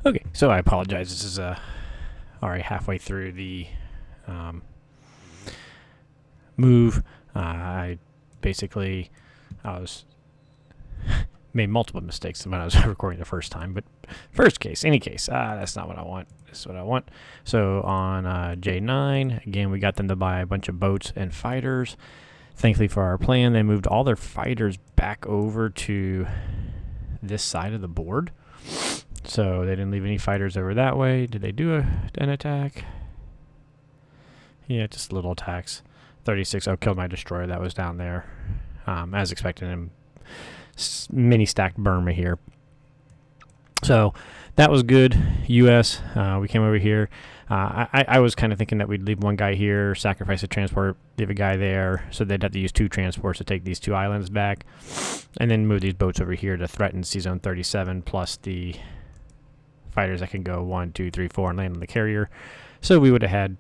Okay, so I apologize. This is already halfway through the move. I was made multiple mistakes when I was recording the first time, but any case, that's not what I want. This is what I want. So on J9, again, we got them to buy a bunch of boats and fighters. Thankfully for our plan, they moved all their fighters back over to this side of the board. So they didn't leave any fighters over that way. Did they do an attack? Yeah, just little attacks. 36. Oh, killed my destroyer that was down there. As expected, and mini stacked Burma here. So that was good. U.S. We came over here. I was kind of thinking that we'd leave one guy here, sacrifice a transport, leave a guy there, so they'd have to use 2 transports to take these 2 islands back, and then move these boats over here to threaten C-Zone 37, plus the fighters that can go 1, 2, 3, 4 and land on the carrier. So we would have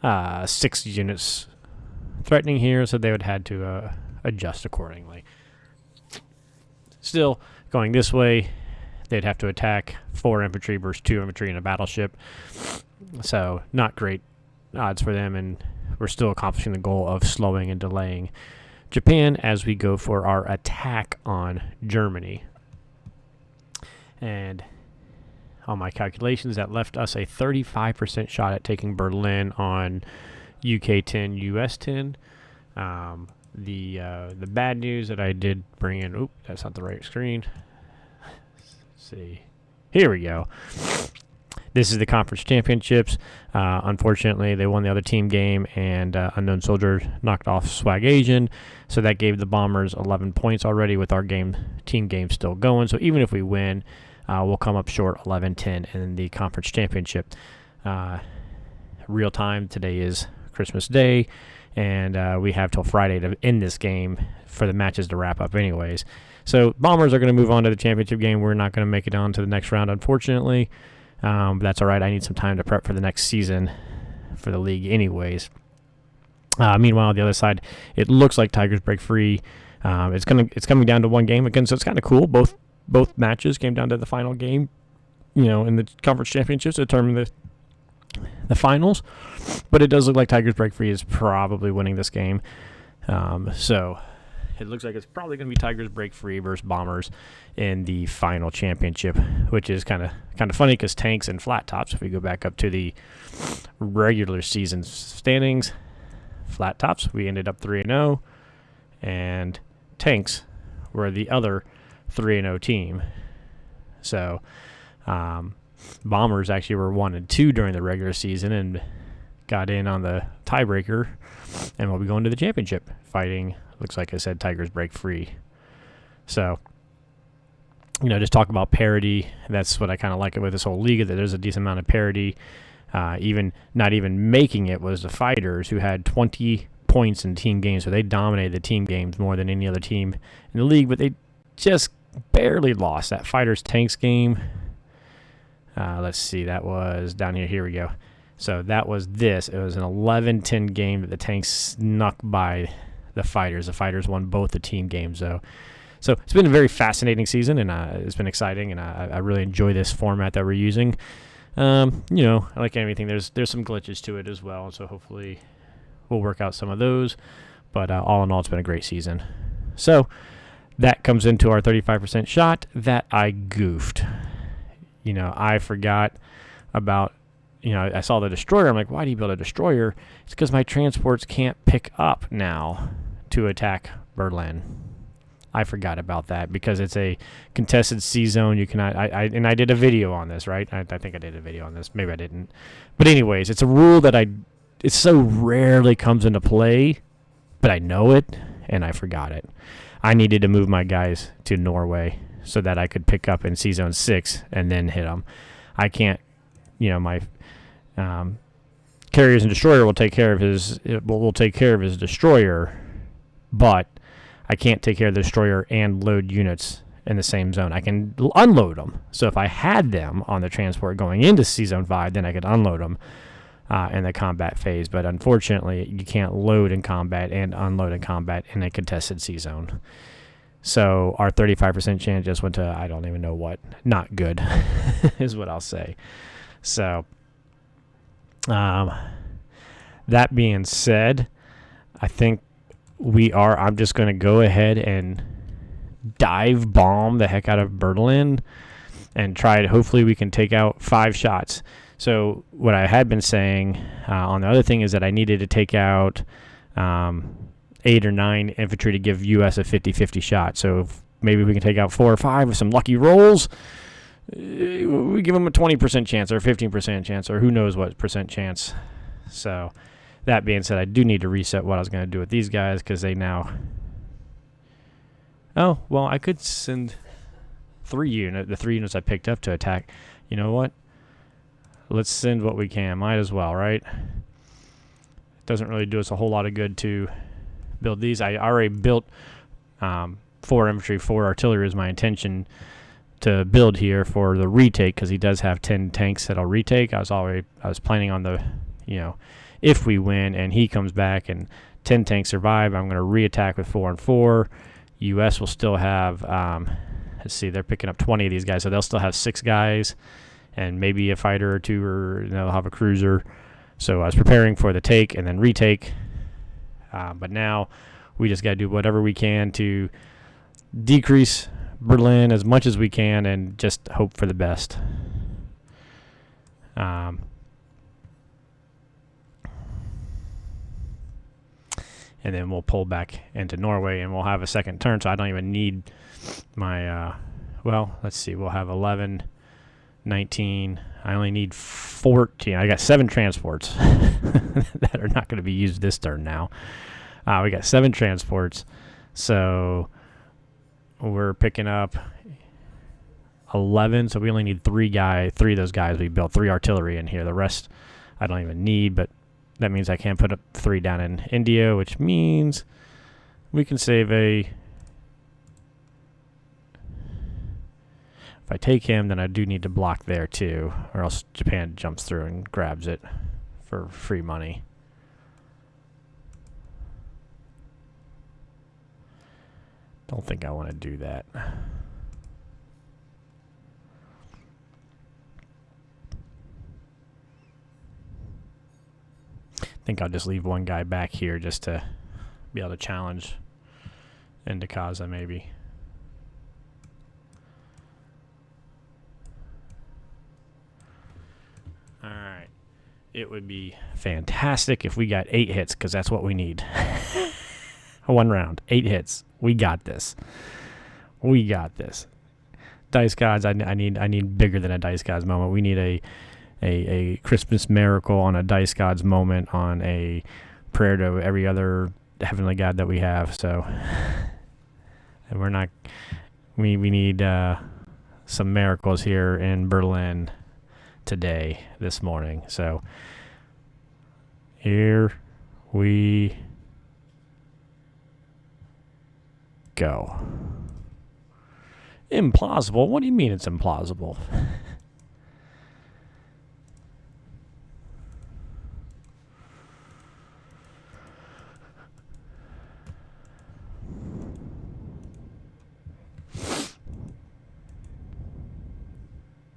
had 6 units threatening here, so they would have had to adjust accordingly. Still, going this way, they'd have to attack 4 infantry versus 2 infantry in a battleship. So not great odds for them, and we're still accomplishing the goal of slowing and delaying Japan as we go for our attack on Germany. And on my calculations, that left us a 35% shot at taking Berlin on UK 10, US 10. The bad news that I did bring in, oop, that's not the right screen. Let's see. Here we go. This is the conference championships. Unfortunately, they won the other team game, and Unknown Soldier knocked off Swag Asian. So that gave the Bombers 11 points already with our team game still going. So even if we win, we'll come up short 11-10 in the conference championship. Real time, today is Christmas Day, and we have till Friday to end this game for the matches to wrap up anyways. So Bombers are going to move on to the championship game. We're not going to make it on to the next round, unfortunately. But that's all right. I need some time to prep for the next season for the league anyways. Meanwhile, on the other side, it looks like Tigers break free. It's coming down to one game again, so it's kind of cool. Both matches came down to the final game, in the conference championships to determine the finals. But it does look like Tigers break free is probably winning this game. So it looks like it's probably going to be Tigers break free versus Bombers in the final championship, which is kind of funny because Tanks and Flat Tops, if we go back up to the regular season standings, Flat Tops, we ended up 3-0, and Tanks were the other 3-0 team. So Bombers actually were 1-2 during the regular season and got in on the tiebreaker, and we'll be going to the championship fighting. Looks like I said Tigers break free. So, just talk about parity. That's what I kind of like with this whole league, that there's a decent amount of parity. Even not even making it was the Fighters, who had 20 points in team games, so they dominated the team games more than any other team in the league, but they just barely lost that Fighters Tanks game. Let's see, that was down here. Here we go. So that was this. It was an 11-10 game that the Tanks snuck by the Fighters. The Fighters won both the team games, though. So it's been a very fascinating season, and it's been exciting, and I really enjoy this format that we're using. Like anything, there's some glitches to it as well, so hopefully we'll work out some of those. But all in all, it's been a great season. So that comes into our 35% shot that I goofed. I forgot about, I saw the destroyer. I'm like, why do you build a destroyer? It's because my transports can't pick up now to attack Berlin. I forgot about that because it's a contested C-zone. You cannot. I did a video on this, right? I think I did a video on this. Maybe I didn't. But anyways, it's a rule that it so rarely comes into play, but I know it and I forgot it. I needed to move my guys to Norway so that I could pick up in C-zone 6 and then hit them. I can't. My carriers and destroyer will take care of his destroyer, but I can't take care of the destroyer and load units in the same zone. I can unload them. So if I had them on the transport going into C-Zone 5, then I could unload them in the combat phase. But unfortunately, you can't load in combat and unload in combat in a contested C-Zone. So our 35% chance just went to, I don't even know what. Not good is what I'll say. So that being said, I think I'm just going to go ahead and dive bomb the heck out of Berlin and try it. Hopefully we can take out 5 shots. So what I had been saying on the other thing is that I needed to take out 8 or 9 infantry to give U.S. a 50-50 shot. So if maybe we can take out 4 or 5 with some lucky rolls. We give them a 20% chance or a 15% chance or who knows what percent chance. So that being said, I do need to reset what I was going to do with these guys because they now... Oh, well, I could send the 3 units I picked up to attack. You know what? Let's send what we can. Might as well, right? It doesn't really do us a whole lot of good to build these. I already built 4 infantry, 4 artillery is my intention to build here for the retake because he does have 10 tanks that I'll retake. I was planning on the, if we win and he comes back and 10 tanks survive, I'm going to reattack with 4 and 4. U.S. will still have, let's see, they're picking up 20 of these guys, so they'll still have 6 guys and maybe a fighter or 2, or they'll have a cruiser. So I was preparing for the take and then retake, but now we just got to do whatever we can to decrease Berlin as much as we can and just hope for the best. And then we'll pull back into Norway and we'll have a second turn, so I don't even need my, let's see, we'll have 11, 19, I only need 14. I got 7 transports that are not going to be used this turn now. We got 7 transports, so we're picking up 11, so we only need 3 of those guys. We built 3 artillery in here. The rest I don't even need, but that means I can't put up 3 down in India, which means we can save a... If I take him, then I do need to block there too, or else Japan jumps through and grabs it for free money. Don't think I want to do that. I think I'll just leave one guy back here just to be able to challenge Indikaza maybe. Alright. It would be fantastic if we got 8 hits, because that's what we need. 1 round. 8 hits. We got this. We got this. Dice gods, I need bigger than a dice gods moment. We need a Christmas miracle on a dice gods moment on a prayer to every other heavenly god that we have. So, and we're not. We need some miracles here in Berlin today, this morning. So here we go. Implausible? What do you mean it's implausible?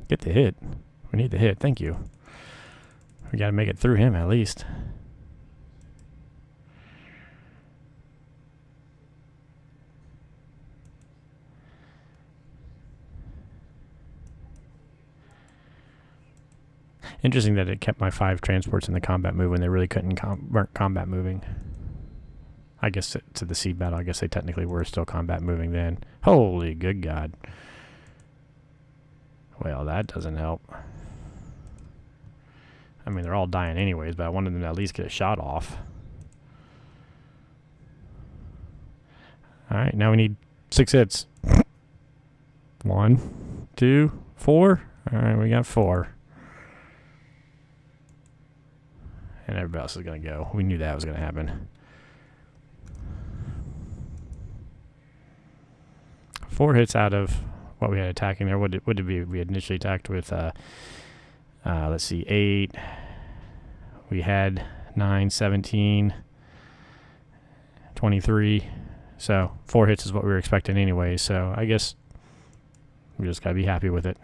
Get the hit. We need the hit. Thank you. We got to make it through him at least. Interesting that it kept my 5 transports in the combat move when they really weren't combat moving. I guess to the sea battle, I guess they technically were still combat moving then. Holy good God. Well, that doesn't help. I mean, they're all dying anyways, but I wanted them to at least get a shot off. Alright, now we need 6 hits. 1, 2, 4. Alright, we got 4. And everybody else is going to go. We knew that was going to happen. 4 hits out of what we had attacking there. What did we had initially attacked with? Let's see, 8. We had 9, 17, 23. So 4 hits is what we were expecting anyway. So I guess we just gotta be happy with it.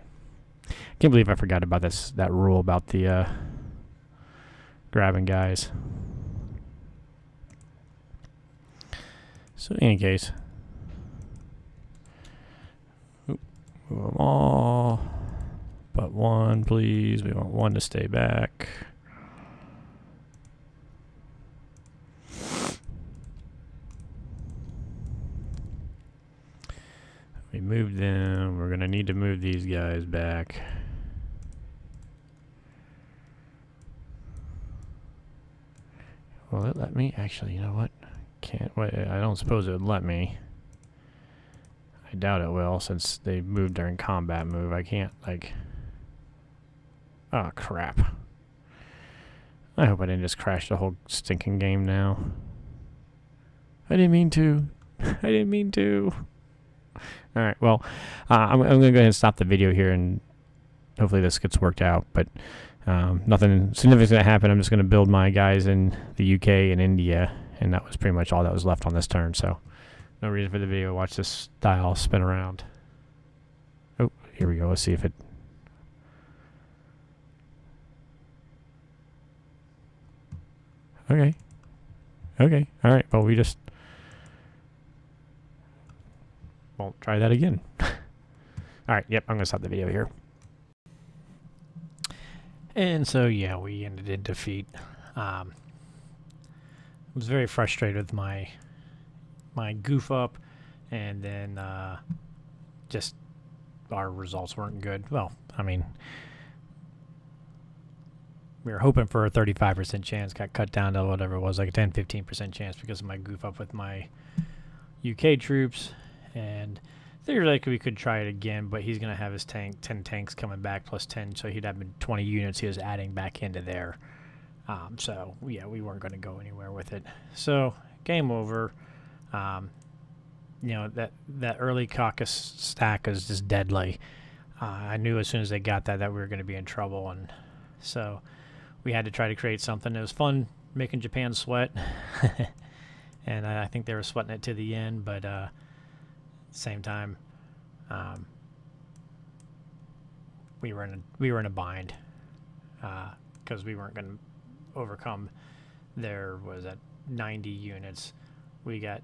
Can't believe I forgot about that rule about the grabbing guys. So in any case, move them all but one, please. We want one to stay back. We moved them. We're gonna need to move these guys back. Will it let me? Actually, you know what? Can't wait. I don't suppose it would let me. I doubt it will, since they moved during combat move. I can't, like... Oh, crap. I hope I didn't just crash the whole stinking game now. I didn't mean to. I didn't mean to. Alright, well, I'm going to go ahead and stop the video here, and hopefully this gets worked out, but nothing significant going to happen. I'm just going to build my guys in the UK and India, and that was pretty much all that was left on this turn, so no reason for the video. Watch this dial spin around. Oh, here we go. Let's see if it... Okay. Okay. All right. Well, we just won't try that again. All right. Yep. I'm going to stop the video here. And so, yeah, we ended in defeat. I was very frustrated with my goof up, and then just our results weren't good. Well, I mean, we were hoping for a 35% chance, got cut down to whatever it was, like a 10-15% chance because of my goof up with my UK troops, and theoretically we could try it again, but he's going to have his 10 tanks coming back plus 10, so he'd have 20 units he was adding back into there. So, yeah, we weren't going to go anywhere with it. So, game over. You know, that early caucus stack is just deadly. I knew as soon as they got that we were going to be in trouble, and so we had to try to create something. It was fun making Japan sweat, and I think they were sweating it to the end, but at the same time, we were in a bind because we weren't going to overcome their, what is that, 90 units. We got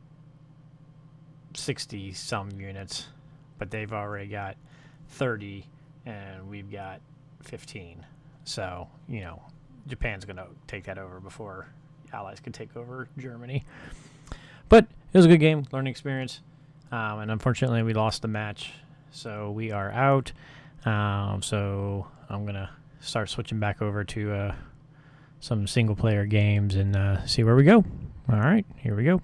60 some units, but they've already got 30 and we've got 15. So, you know, Japan's going to take that over before Allies can take over Germany. But it was a good game, learning experience. And unfortunately, we lost the match, so we are out. So I'm going to start switching back over to some single-player games and see where we go. All right, here we go.